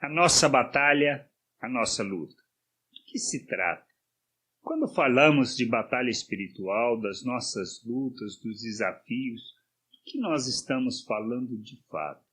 A nossa batalha, a nossa luta. Do que se trata? Quando falamos de batalha espiritual, das nossas lutas, dos desafios, do que nós estamos falando de fato?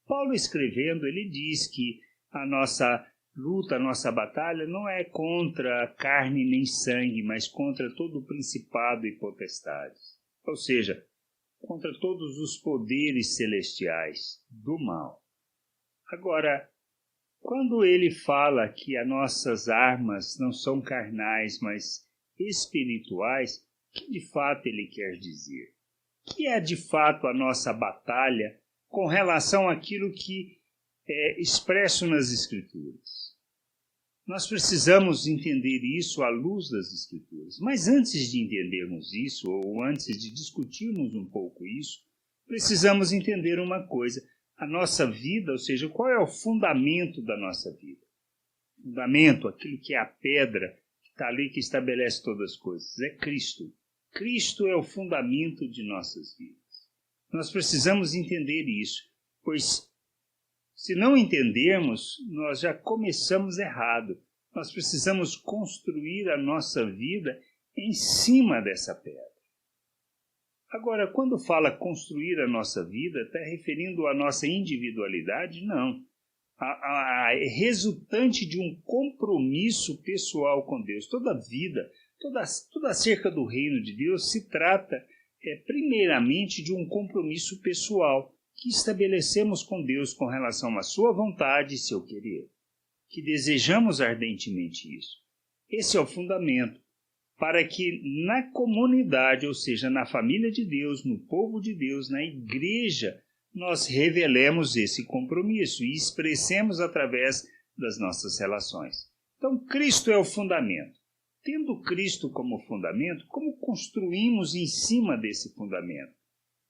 Paulo escrevendo, ele diz que a nossa luta, a nossa batalha não é contra carne nem sangue, mas contra todo o principado e potestades. Ou seja, contra todos os poderes celestiais do mal. Agora, quando ele fala que as nossas armas não são carnais, mas espirituais, o que de fato ele quer dizer? O que é de fato a nossa batalha com relação àquilo que é expresso nas Escrituras? Nós precisamos entender isso à luz das Escrituras. Mas antes de entendermos isso, ou antes de discutirmos um pouco isso, precisamos entender uma coisa. A nossa vida, ou seja, qual é o fundamento da nossa vida? O fundamento, aquilo que é a pedra que está ali, que estabelece todas as coisas, é Cristo. Cristo é o fundamento de nossas vidas. Nós precisamos entender isso, pois se não entendermos, nós já começamos errado. Nós precisamos construir a nossa vida em cima dessa pedra. Agora, quando fala construir a nossa vida, está referindo à nossa individualidade? Não. É resultante de um compromisso pessoal com Deus. Toda vida, tudo acerca do reino de Deus se trata, primeiramente, de um compromisso pessoal que estabelecemos com Deus com relação à sua vontade e seu querer. Que desejamos ardentemente isso. Esse é o fundamento. Para que na comunidade, ou seja, na família de Deus, no povo de Deus, na igreja, nós revelemos esse compromisso e expressemos através das nossas relações. Então, Cristo é o fundamento. Tendo Cristo como fundamento, como construímos em cima desse fundamento?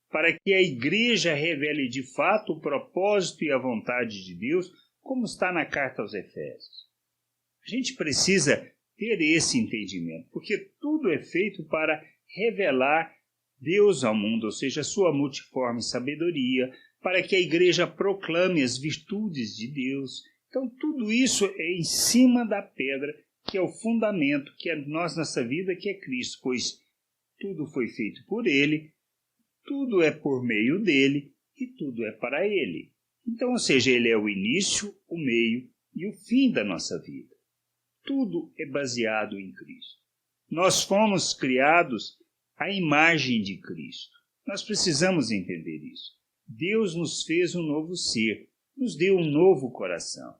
Para que a igreja revele de fato o propósito e a vontade de Deus, como está na carta aos Efésios. A gente precisa ter esse entendimento, porque tudo é feito para revelar Deus ao mundo, ou seja, a sua multiforme sabedoria, para que a igreja proclame as virtudes de Deus. Então, tudo isso é em cima da pedra, que é o fundamento, que é nossa vida, que é Cristo, pois tudo foi feito por Ele, tudo é por meio dEle e tudo é para Ele. Então, ou seja, Ele é o início, o meio e o fim da nossa vida. Tudo é baseado em Cristo. Nós fomos criados à imagem de Cristo. Nós precisamos entender isso. Deus nos fez um novo ser, nos deu um novo coração.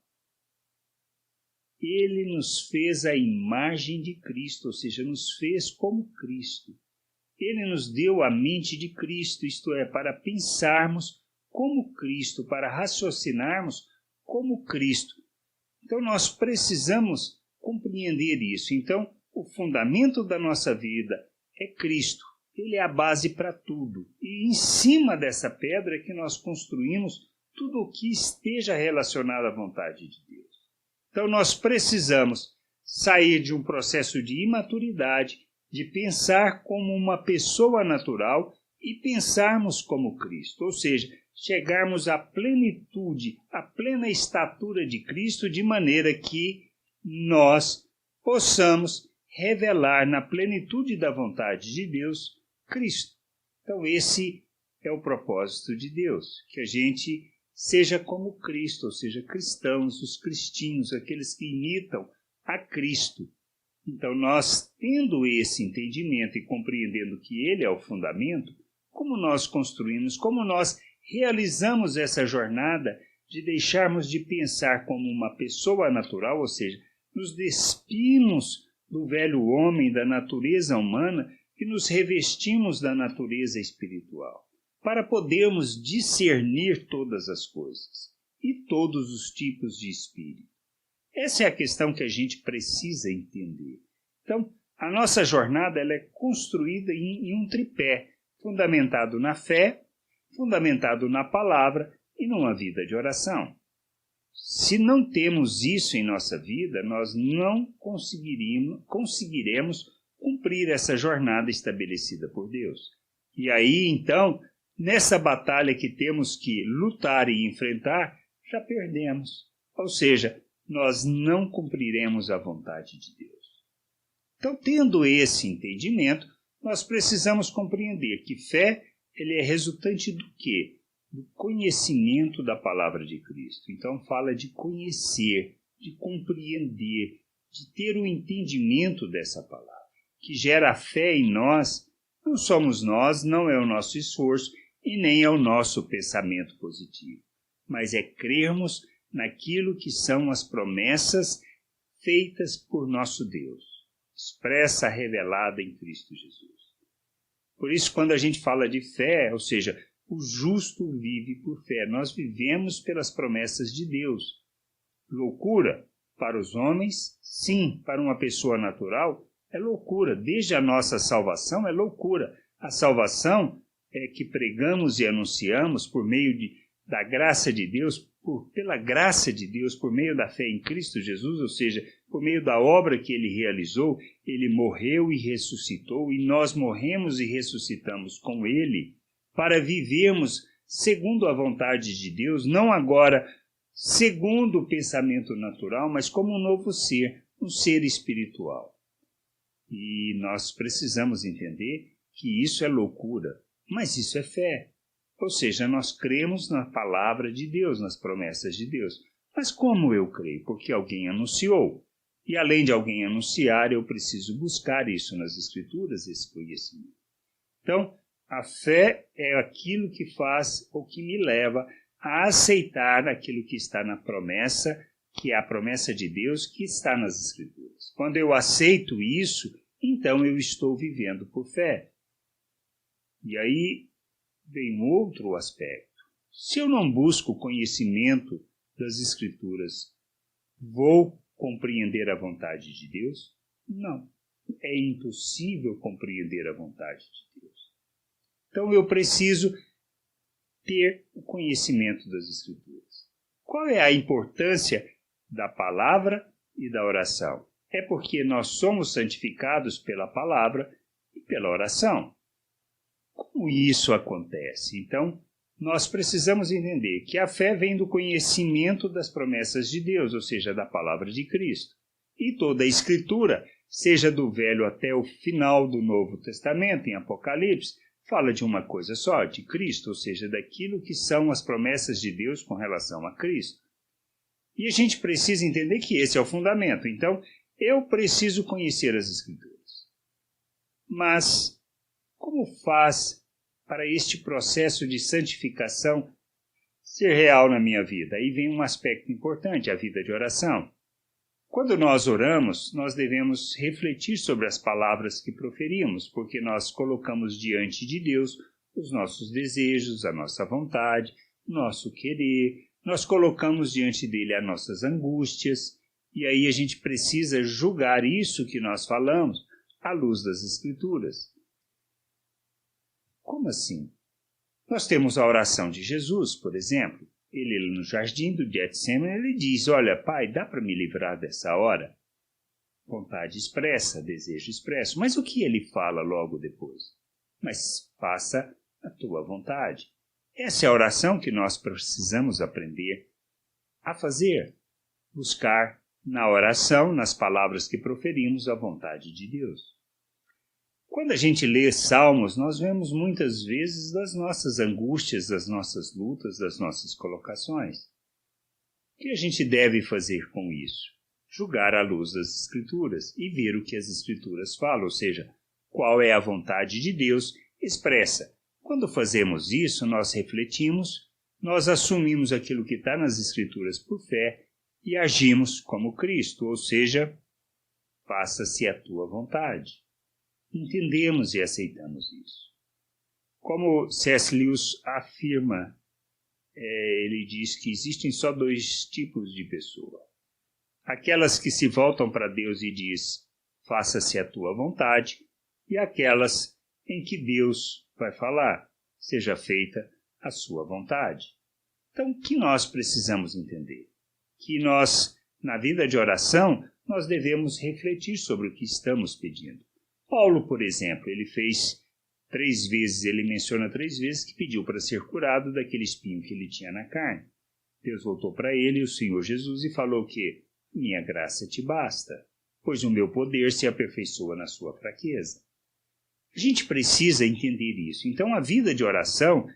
Ele nos fez a imagem de Cristo, ou seja, nos fez como Cristo. Ele nos deu a mente de Cristo, isto é, para pensarmos como Cristo, para raciocinarmos como Cristo. Então, nós precisamos compreender isso. Então, o fundamento da nossa vida é Cristo. Ele é a base para tudo. E em cima dessa pedra é que nós construímos tudo o que esteja relacionado à vontade de Deus. Então, nós precisamos sair de um processo de imaturidade, de pensar como uma pessoa natural e pensarmos como Cristo. Ou seja, chegarmos à plenitude, à plena estatura de Cristo, de maneira que nós possamos revelar na plenitude da vontade de Deus Cristo. Então esse é o propósito de Deus, que a gente seja como Cristo, ou seja, cristãos, os cristinhos, aqueles que imitam a Cristo. Então nós, tendo esse entendimento e compreendendo que Ele é o fundamento, como nós construímos, como nós realizamos essa jornada de deixarmos de pensar como uma pessoa natural, ou seja, nos despimos do velho homem, da natureza humana, e nos revestimos da natureza espiritual, para podermos discernir todas as coisas e todos os tipos de espírito. Essa é a questão que a gente precisa entender. Então, a nossa jornada ela é construída em um tripé, fundamentado na fé, fundamentado na palavra e numa vida de oração. Se não temos isso em nossa vida, nós não conseguiremos cumprir essa jornada estabelecida por Deus. E aí, então, nessa batalha que temos que lutar e enfrentar, já perdemos. Ou seja, nós não cumpriremos a vontade de Deus. Então, tendo esse entendimento, nós precisamos compreender que fé ele é resultante do quê? Do conhecimento da palavra de Cristo. Então, fala de conhecer, de compreender, de ter o entendimento dessa palavra, que gera fé em nós. Não somos nós, não é o nosso esforço e nem é o nosso pensamento positivo, mas é crermos naquilo que são as promessas feitas por nosso Deus, expressa, revelada em Cristo Jesus. Por isso, quando a gente fala de fé, ou seja, o justo vive por fé. Nós vivemos pelas promessas de Deus. Loucura para os homens? Sim. Para uma pessoa natural? É loucura. Desde a nossa salvação é loucura. A salvação é que pregamos e anunciamos por meio da graça de Deus, pela graça de Deus, por meio da fé em Cristo Jesus, ou seja, por meio da obra que ele realizou, ele morreu e ressuscitou, e nós morremos e ressuscitamos com ele, para vivermos segundo a vontade de Deus, não agora segundo o pensamento natural, mas como um novo ser, um ser espiritual. E nós precisamos entender que isso é loucura, mas isso é fé. Ou seja, nós cremos na palavra de Deus, nas promessas de Deus. Mas como eu creio? Porque alguém anunciou. E além de alguém anunciar, eu preciso buscar isso nas Escrituras, esse conhecimento. Então, a fé é aquilo que faz ou que me leva a aceitar aquilo que está na promessa, que é a promessa de Deus que está nas Escrituras. Quando eu aceito isso, então eu estou vivendo por fé. E aí vem outro aspecto. Se eu não busco conhecimento das Escrituras, vou compreender a vontade de Deus? Não. É impossível compreender a vontade de Deus. Então eu preciso ter o conhecimento das Escrituras. Qual é a importância da palavra e da oração? É porque nós somos santificados pela palavra e pela oração. Como isso acontece? Então, nós precisamos entender que a fé vem do conhecimento das promessas de Deus, ou seja, da palavra de Cristo. E toda a Escritura, seja do Velho até o final do Novo Testamento, em Apocalipse, fala de uma coisa só, de Cristo, ou seja, daquilo que são as promessas de Deus com relação a Cristo. E a gente precisa entender que esse é o fundamento. Então, eu preciso conhecer as Escrituras. Mas como faz para este processo de santificação ser real na minha vida? Aí vem um aspecto importante, a vida de oração. Quando nós oramos, nós devemos refletir sobre as palavras que proferimos, porque nós colocamos diante de Deus os nossos desejos, a nossa vontade, nosso querer, nós colocamos diante dele as nossas angústias, e aí a gente precisa julgar isso que nós falamos à luz das Escrituras. Como assim? Nós temos a oração de Jesus, por exemplo. Ele, no jardim do Getsemane, ele diz, olha, Pai, dá para me livrar dessa hora? Vontade expressa, desejo expresso. Mas o que ele fala logo depois? Mas faça a tua vontade. Essa é a oração que nós precisamos aprender a fazer. Buscar na oração, nas palavras que proferimos, a vontade de Deus. Quando a gente lê Salmos, nós vemos muitas vezes das nossas angústias, das nossas lutas, das nossas colocações. O que a gente deve fazer com isso? Julgar à luz das Escrituras e ver o que as Escrituras falam, ou seja, qual é a vontade de Deus expressa. Quando fazemos isso, nós refletimos, nós assumimos aquilo que está nas Escrituras por fé e agimos como Cristo, ou seja, faça-se a tua vontade. Entendemos e aceitamos isso. Como C.S. Lewis afirma, ele diz que existem só dois tipos de pessoa. Aquelas que se voltam para Deus e diz, faça-se a tua vontade, e aquelas em que Deus vai falar, seja feita a sua vontade. Então, o que nós precisamos entender? Que nós, na vida de oração, nós devemos refletir sobre o que estamos pedindo. Paulo, por exemplo, ele menciona 3 vezes que pediu para ser curado daquele espinho que ele tinha na carne. Deus voltou para ele, o Senhor Jesus, e falou que minha graça te basta, pois o meu poder se aperfeiçoa na sua fraqueza. A gente precisa entender isso. Então, a vida de oração,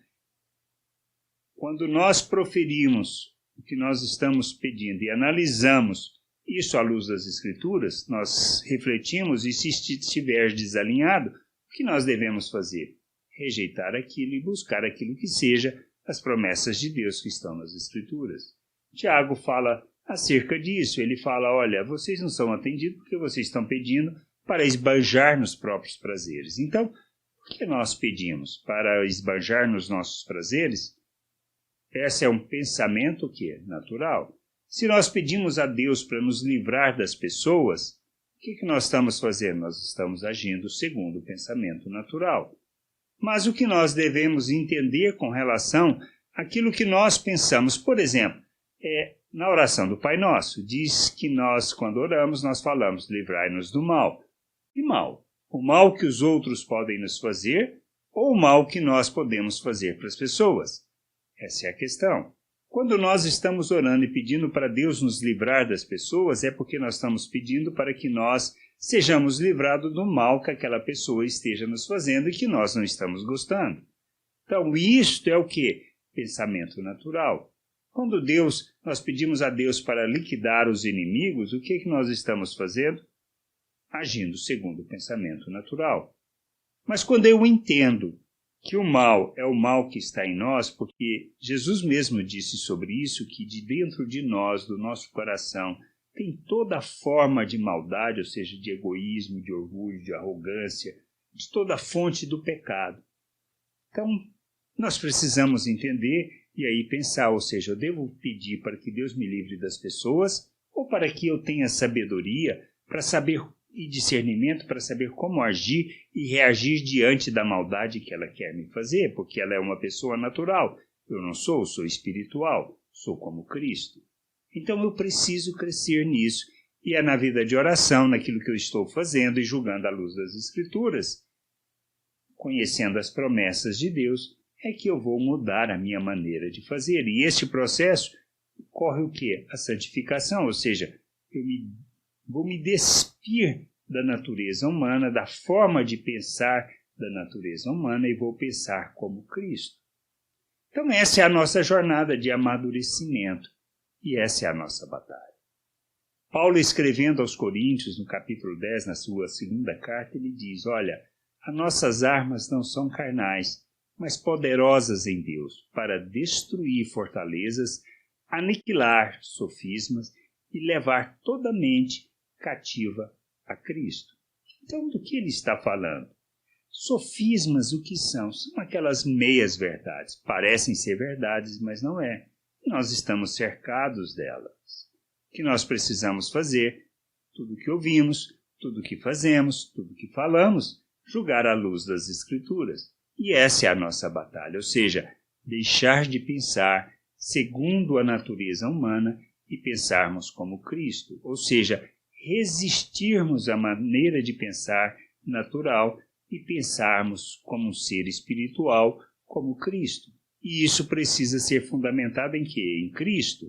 quando nós proferimos o que nós estamos pedindo e analisamos isso à luz das Escrituras, nós refletimos e se estiver desalinhado, o que nós devemos fazer? Rejeitar aquilo e buscar aquilo que seja as promessas de Deus que estão nas Escrituras. Tiago fala acerca disso. Ele fala, olha, vocês não são atendidos porque vocês estão pedindo para esbanjar nos próprios prazeres. Então, o que nós pedimos? Para esbanjar nos nossos prazeres? Esse é um pensamento que é natural. Se nós pedimos a Deus para nos livrar das pessoas, o que nós estamos fazendo? Nós estamos agindo segundo o pensamento natural. Mas o que nós devemos entender com relação àquilo que nós pensamos, por exemplo, na oração do Pai Nosso, diz que nós, quando oramos, nós falamos, livrai-nos do mal. Que mal? O mal que os outros podem nos fazer ou o mal que nós podemos fazer para as pessoas? Essa é a questão. Quando nós estamos orando e pedindo para Deus nos livrar das pessoas, é porque nós estamos pedindo para que nós sejamos livrados do mal que aquela pessoa esteja nos fazendo e que nós não estamos gostando. Então, isto é o quê? Pensamento natural. Quando nós pedimos a Deus para liquidar os inimigos, o que nós estamos fazendo? Agindo segundo o pensamento natural. Mas quando eu entendo que o mal é o mal que está em nós, porque Jesus mesmo disse sobre isso, que de dentro de nós, do nosso coração, tem toda forma de maldade, ou seja, de egoísmo, de orgulho, de arrogância, de toda a fonte do pecado. Então, nós precisamos entender e aí pensar, ou seja, eu devo pedir para que Deus me livre das pessoas ou para que eu tenha sabedoria para saber e discernimento para saber como agir e reagir diante da maldade que ela quer me fazer, porque ela é uma pessoa natural. Eu não sou espiritual, sou como Cristo. Então eu preciso crescer nisso, e é na vida de oração, naquilo que eu estou fazendo e julgando à luz das Escrituras, conhecendo as promessas de Deus, é que eu vou mudar a minha maneira de fazer. E este processo corre o quê? A santificação, ou seja, vou me despir da natureza humana, da forma de pensar da natureza humana e vou pensar como Cristo. Então essa é a nossa jornada de amadurecimento e essa é a nossa batalha. Paulo, escrevendo aos Coríntios, no capítulo 10, na sua segunda carta, ele diz, olha, as nossas armas não são carnais, mas poderosas em Deus, para destruir fortalezas, aniquilar sofismas e levar toda a mente cativa a Cristo. Então, do que ele está falando? Sofismas, o que são? São aquelas meias verdades. Parecem ser verdades, mas não é. Nós estamos cercados delas. O que nós precisamos fazer? Tudo o que ouvimos, tudo o que fazemos, tudo o que falamos, julgar à luz das Escrituras. E essa é a nossa batalha, ou seja, deixar de pensar segundo a natureza humana e pensarmos como Cristo, ou seja, resistirmos à maneira de pensar natural e pensarmos como um ser espiritual, como Cristo. E isso precisa ser fundamentado em quê? Em Cristo,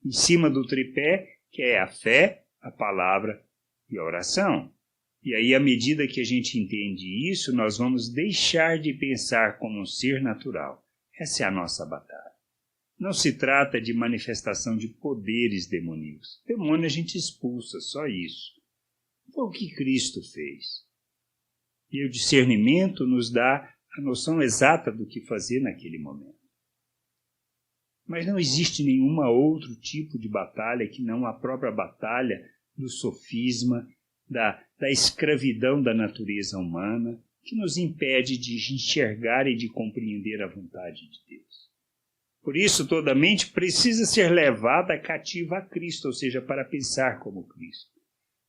em cima do tripé, que é a fé, a palavra e a oração. E aí, à medida que a gente entende isso, nós vamos deixar de pensar como um ser natural. Essa é a nossa batalha. Não se trata de manifestação de poderes demoníacos. Demônio a gente expulsa, só isso. Foi o que Cristo fez. E o discernimento nos dá a noção exata do que fazer naquele momento. Mas não existe nenhum outro tipo de batalha que não a própria batalha do sofisma, da escravidão da natureza humana, que nos impede de enxergar e de compreender a vontade de Deus. Por isso, toda mente precisa ser levada cativa a Cristo, ou seja, para pensar como Cristo.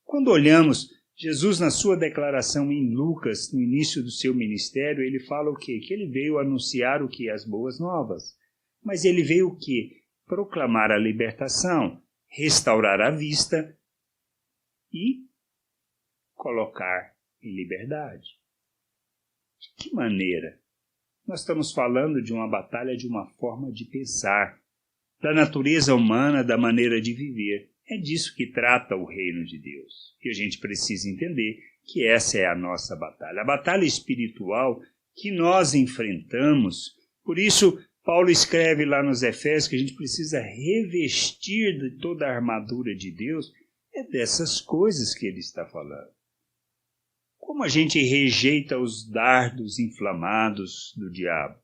Quando olhamos Jesus, na sua declaração em Lucas, no início do seu ministério, ele fala o quê? Que ele veio anunciar o quê? As boas novas. Mas ele veio o quê? Proclamar a libertação, restaurar a vista e colocar em liberdade. De que maneira? Nós estamos falando de uma batalha de uma forma de pensar. da natureza humana, da maneira de viver. É disso que trata o reino de Deus. E a gente precisa entender que essa é a nossa batalha. A batalha espiritual que nós enfrentamos. Por isso, Paulo escreve lá nos Efésios que a gente precisa revestir de toda a armadura de Deus. É dessas coisas que ele está falando. Como a gente rejeita os dardos inflamados do diabo?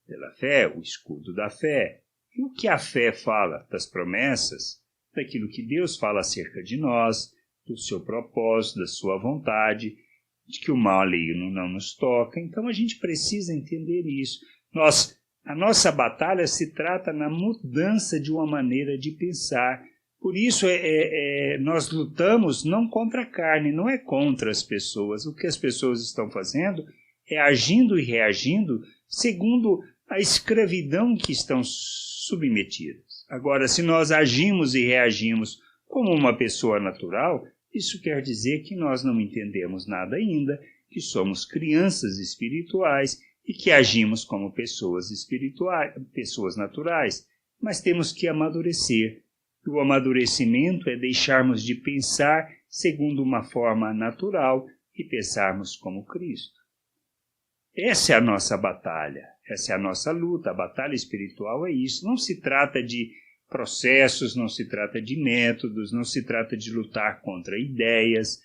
Pela fé, o escudo da fé. E o que a fé fala? Das promessas, daquilo que Deus fala acerca de nós, do seu propósito, da sua vontade, de que o maligno não nos toca. Então a gente precisa entender isso. A nossa batalha se trata na mudança de uma maneira de pensar. Por isso nós lutamos não contra a carne, não é contra as pessoas. O que as pessoas estão fazendo é agindo e reagindo segundo a escravidão que estão submetidas. Agora, se nós agimos e reagimos como uma pessoa natural, isso quer dizer que nós não entendemos nada ainda, que somos crianças espirituais e que agimos como pessoas espirituais, pessoas naturais, mas temos que amadurecer. O amadurecimento é deixarmos de pensar segundo uma forma natural e pensarmos como Cristo. Essa é a nossa batalha, essa é a nossa luta. A batalha espiritual é isso. Não se trata de processos, não se trata de métodos, não se trata de lutar contra ideias,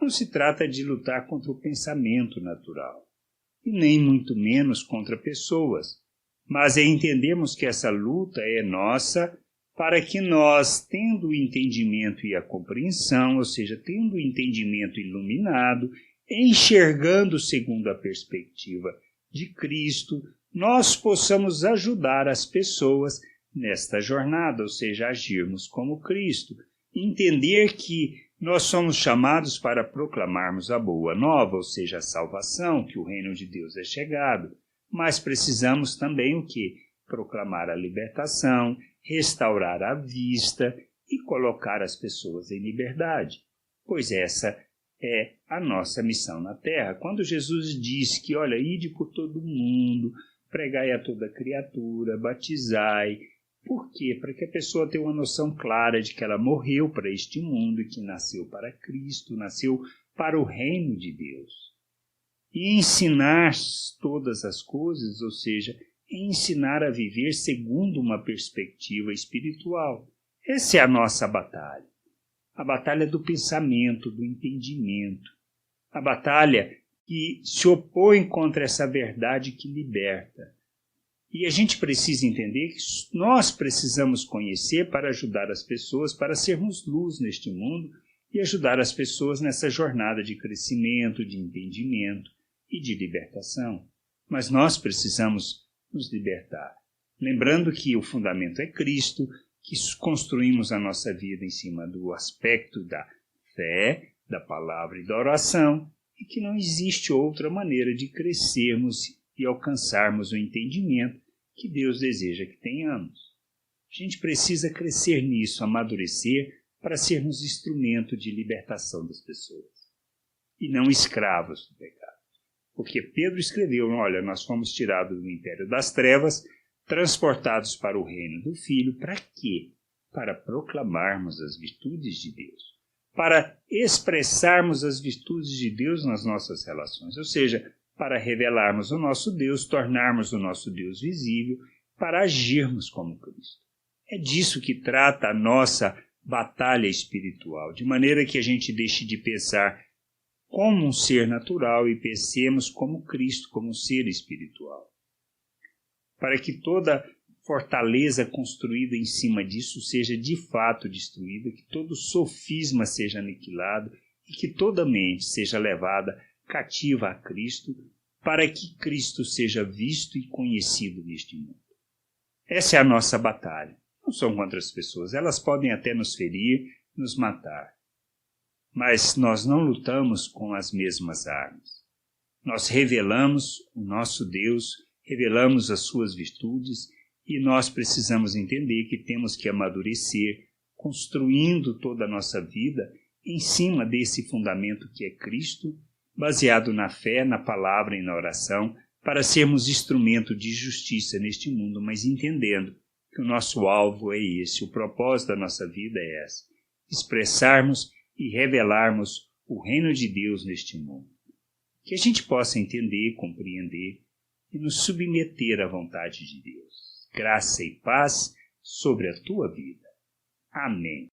não se trata de lutar contra o pensamento natural, e nem muito menos contra pessoas. Mas é entendermos que essa luta é nossa para que nós, tendo o entendimento e a compreensão, ou seja, tendo o entendimento iluminado, enxergando segundo a perspectiva de Cristo, nós possamos ajudar as pessoas nesta jornada, ou seja, agirmos como Cristo. Entender que nós somos chamados para proclamarmos a boa nova, ou seja, a salvação, que o reino de Deus é chegado. Mas precisamos também o quê? Proclamar a libertação, restaurar a vista e colocar as pessoas em liberdade. Pois essa é a nossa missão na terra. Quando Jesus diz que, olha, ide por todo mundo, pregai a toda criatura, batizai. Por quê? Para que a pessoa tenha uma noção clara de que ela morreu para este mundo e que nasceu para Cristo, nasceu para o reino de Deus. E ensinar todas as coisas, ou seja, ensinar a viver segundo uma perspectiva espiritual. Essa é a nossa batalha. A batalha do pensamento, do entendimento. A batalha que se opõe contra essa verdade que liberta. E a gente precisa entender que nós precisamos conhecer para ajudar as pessoas, para sermos luz neste mundo e ajudar as pessoas nessa jornada de crescimento, de entendimento e de libertação. Mas nós precisamos nos libertar. Lembrando que o fundamento é Cristo, que construímos a nossa vida em cima do aspecto da fé, da palavra e da oração, e que não existe outra maneira de crescermos e alcançarmos o entendimento que Deus deseja que tenhamos. A gente precisa crescer nisso, amadurecer, para sermos instrumento de libertação das pessoas, e não escravos do pecado. Porque Pedro escreveu, olha, nós fomos tirados do império das trevas, transportados para o reino do Filho, para quê? Para proclamarmos as virtudes de Deus, para expressarmos as virtudes de Deus nas nossas relações, ou seja, para revelarmos o nosso Deus, tornarmos o nosso Deus visível, para agirmos como Cristo. É disso que trata a nossa batalha espiritual, de maneira que a gente deixe de pensar como um ser natural e pensemos como Cristo, como um ser espiritual. Para que toda fortaleza construída em cima disso seja de fato destruída, que todo sofisma seja aniquilado e que toda mente seja levada cativa a Cristo, para que Cristo seja visto e conhecido neste mundo. Essa é a nossa batalha. Não são contra as pessoas, elas podem até nos ferir, nos matar. Mas nós não lutamos com as mesmas armas. Nós revelamos o nosso Deus, revelamos as suas virtudes e nós precisamos entender que temos que amadurecer, construindo toda a nossa vida em cima desse fundamento que é Cristo, baseado na fé, na palavra e na oração, para sermos instrumento de justiça neste mundo, mas entendendo que o nosso alvo é esse, o propósito da nossa vida é esse, expressarmos e revelarmos o reino de Deus neste mundo. Que a gente possa entender, compreender e nos submeter à vontade de Deus. Graça e paz sobre a tua vida. Amém.